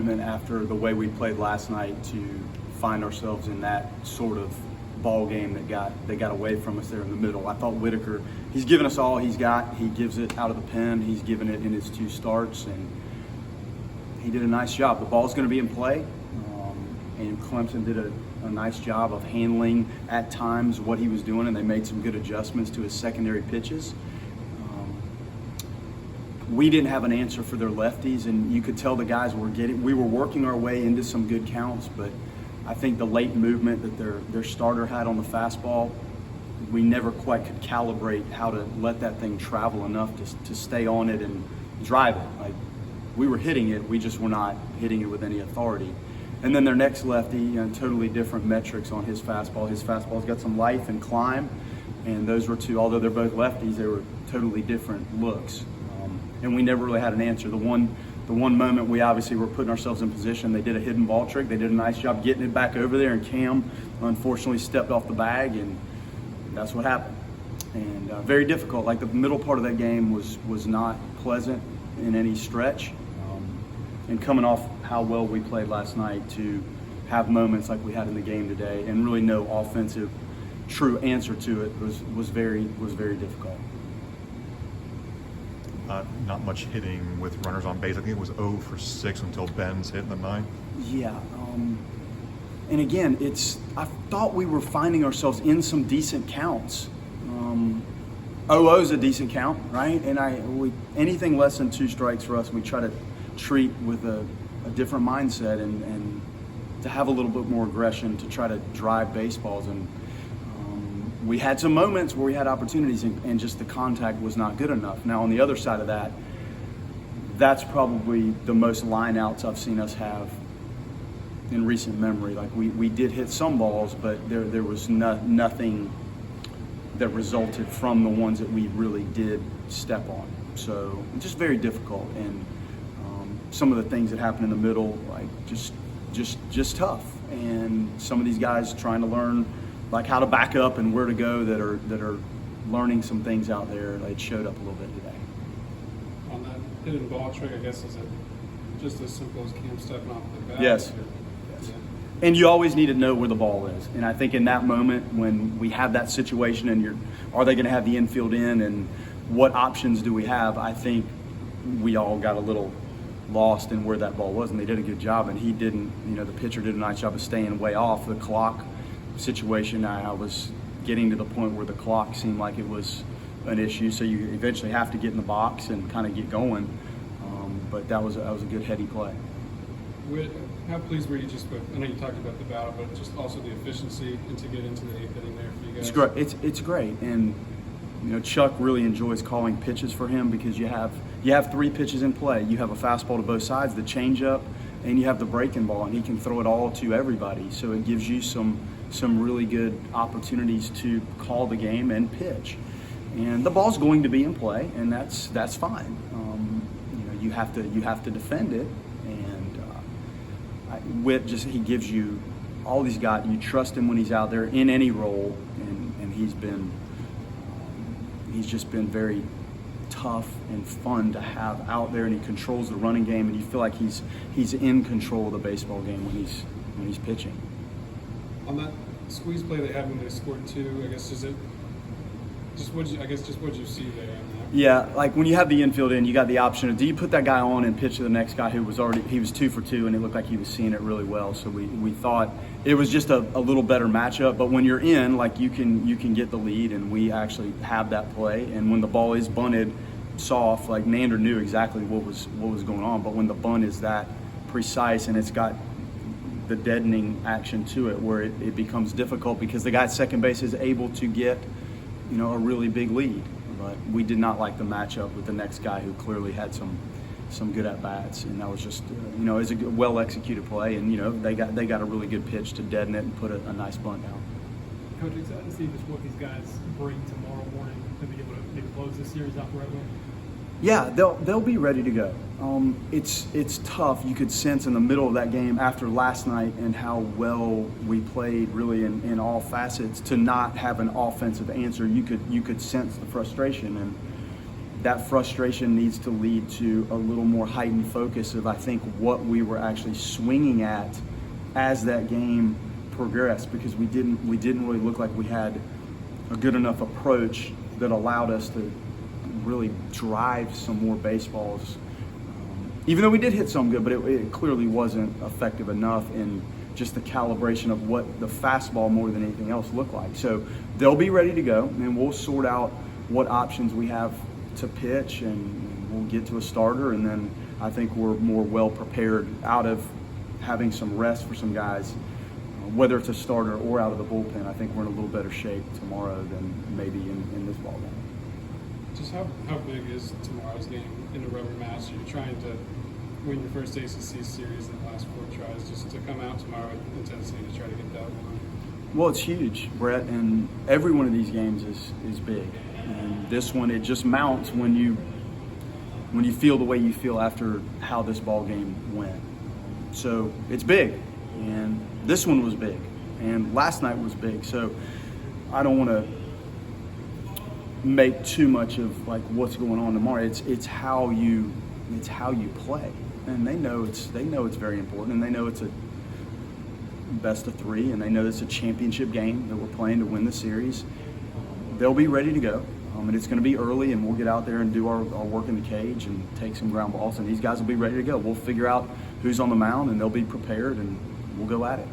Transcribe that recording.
After the way we played last night, to find ourselves in that sort of ball game that got away from us there in the middle. I thought Whittaker, he's given us all he's got. He gives it out of the pen. He's given it in his 2 starts, and he did a nice job. The ball's going to be in play, and Clemson did a nice job of handling at times what he was doing, and they made some good adjustments to his secondary pitches. We didn't have an answer for their lefties, and you could tell the guys we were working our way into some good counts, but I think the late movement that their starter had on the fastball, we never quite could calibrate how to let that thing travel enough to stay on it and drive it. Like, we were hitting it, we just were not hitting it with any authority. And then their next lefty, totally different metrics on his fastball. His fastball's got some life and climb, and those were 2, although they're both lefties, they were totally different looks. And we never really had an answer. The one moment we obviously were putting ourselves in position, they did a hidden ball trick. They did a nice job getting it back over there, and Cam unfortunately stepped off the bag, and that's what happened. And very difficult. Like, the middle part of that game was not pleasant in any stretch. And coming off how well we played last night, to have moments like we had in the game today and really no offensive true answer to it was very difficult. Not much hitting with runners on base. I think it was 0 for 6 until Ben's hitting the 9. Yeah, and again, I thought we were finding ourselves in some decent counts. 0-0 is a decent count, right? And anything less than 2 strikes for us, we try to treat with a different mindset and to have a little bit more aggression to try to drive baseballs. And we had some moments where we had opportunities, and just the contact was not good enough. Now, on the other side of that, that's probably the most line outs I've seen us have in recent memory. Like, we did hit some balls, but there was nothing that resulted from the ones that we really did step on. So just very difficult, and some of the things that happened in the middle, like just tough. And some of these guys trying to learn like how to back up and where to go that are learning some things out there. They showed up a little bit today. On that hidden ball trick, I guess, is it just as simple as Cam stepping off the bat? Yes. Yeah. And you always need to know where the ball is. And I think in that moment when we have that situation and are they going to have the infield in and what options do we have, I think we all got a little lost in where that ball was, and they did a good job, and he didn't. The pitcher did a nice job of staying way off. The clock situation, I was getting to the point where the clock seemed like it was an issue, so you eventually have to get in the box and kind of get going. But that was a good heady play. How pleased were you just with, I know you talked about the battle, but just also the efficiency and to get into the 8th inning there for you guys? It's great. It's great, and Chuck really enjoys calling pitches for him because you have 3 pitches in play. You have a fastball to both sides, the changeup, and you have the breaking ball, and he can throw it all to everybody. So it gives you some really good opportunities to call the game and pitch. And the ball's going to be in play, and that's fine. You have to defend it, and Whit he gives you all he's got. You trust him when he's out there in any role, and he's just been very tough and fun to have out there, and he controls the running game, and you feel like he's in control of the baseball game when he's pitching. On that squeeze play they had when they scored 2, I guess, what did you see there? Yeah, like when you have the infield in, you got the option of, do you put that guy on and pitch to the next guy who was 2 for 2, and it looked like he was seeing it really well. So we thought it was just a little better matchup. But when you're in, like, you can get the lead, and we actually have that play. And when the ball is bunted soft, like, Nander knew exactly what was going on. But when the bunt is that precise and it's got the deadening action to it, where it becomes difficult because the guy at second base is able to get a really big lead. But we did not like the matchup with the next guy who clearly had some good at bats, and that was just it was a well executed play, and they got a really good pitch to deaden it and put a nice bunt down. Coach, excited to see just what these guys bring tomorrow morning to be able to maybe close this series out the right way. Yeah, they'll be ready to go. It's tough. You could sense in the middle of that game after last night and how well we played really in all facets to not have an offensive answer. You could sense the frustration, and that frustration needs to lead to a little more heightened focus of, I think, what we were actually swinging at as that game progressed, because we didn't really look like we had a good enough approach that allowed us to really drive some more baseballs. Even though we did hit some good, but it clearly wasn't effective enough in just the calibration of what the fastball more than anything else looked like. So they'll be ready to go, and we'll sort out what options we have to pitch, and we'll get to a starter, and then I think we're more well prepared out of having some rest for some guys, whether it's a starter or out of the bullpen. I think we're in a little better shape tomorrow than maybe in this ball game. Just how big is tomorrow's game in the rubber match? You're trying to win your first ACC series in the last 4 tries, just to come out tomorrow with intensity to try to get that one. Well, it's huge, Brett, and every one of these games is big. And this one, it just mounts when you feel the way you feel after how this ball game went. So it's big, and this one was big, and last night was big. So I don't want to make too much of like what's going on tomorrow. It's how you play, and they know it's very important, and they know it's a best of 3, and they know it's a championship game that we're playing to win the series. They'll be ready to go, and it's going to be early, and we'll get out there and do our work in the cage and take some ground balls, and these guys will be ready to go. We'll figure out who's on the mound, and they'll be prepared, and we'll go at it.